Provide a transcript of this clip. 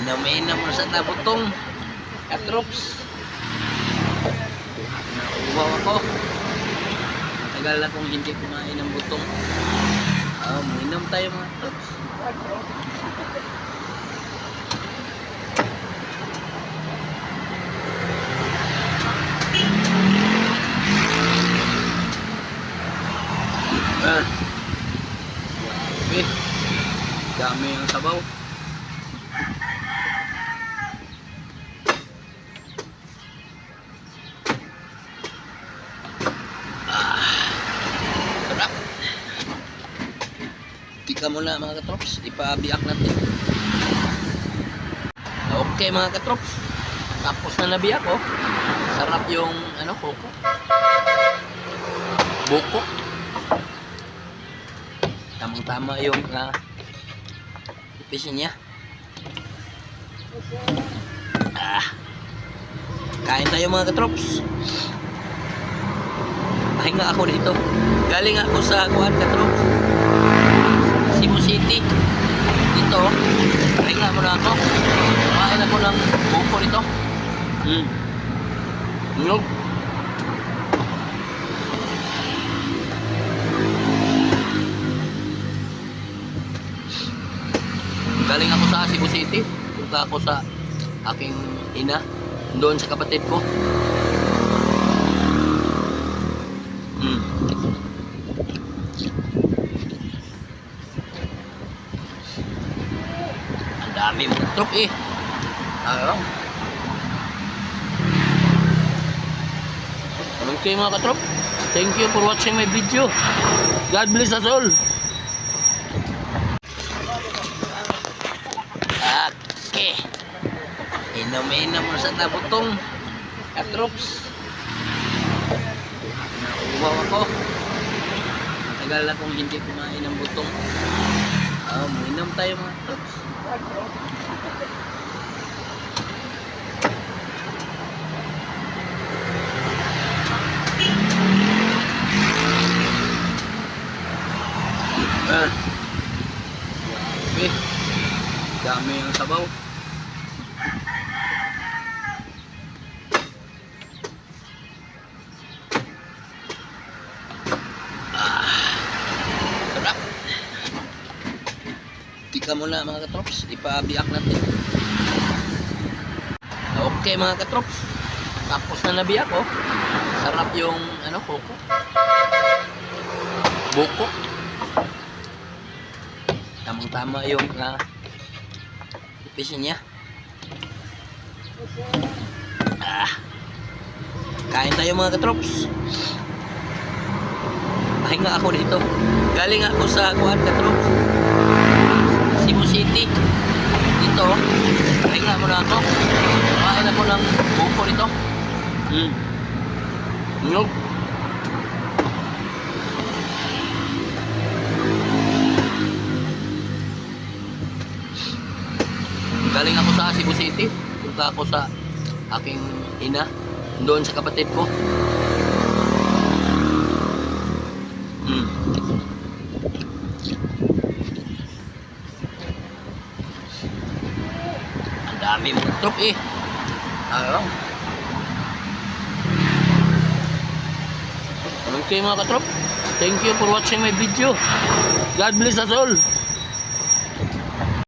Inom-inom mo sa tabutong katrops. Nauuhaw ako. Tagal na kong hindi kumain ng butong. Inom tayo mga katrops. Grabe. Dami ang sabaw. Sarap. Tika muna mga katrops. Ipabiak natin. Okay mga katrops. Tapos na nabiyak oh. Sarap yung koko. Buko. Tamang-tama yung ipisin niya. Kain tayo mga katrops. Pahinga ako dito. Galing ako sa katrops, Cebu City. Dito, pahinga muna ako. Kain ako ng buko dito. Nyog. Galing ako sa Cebu City. Punta ako sa aking ina. Doon sa kapatid ko. Ang dami mga katrop eh. Okay mga katrop. Thank you for watching my video. God bless us all. Okay. Inom-inom mo sa tabutong katrops. Nauuhaw ako. Tagal na kong hindi kumain ng butong. Inom tayo mga katrops. Grabe. Dami ang sabaw. Sarap. Tika muna mga katrops. Ipabiak natin. Okay mga katrops. Tapos na nabiyak oh. Sarap yung koko. Buko. Tamang-tama yung ipisin niya. Kain tayo mga katrops. Pahinga ako dito. Galing ako sa katrops, Cebu City. Dito, pahinga muna ako. Kain ako ng buko dito. Nyog. Galing ako sa Cebu City. Punta ako sa aking ina. Doon sa kapatid ko. Ang dami mga katrop eh. Okay mga katrop. Thank you for watching my video. God bless us all.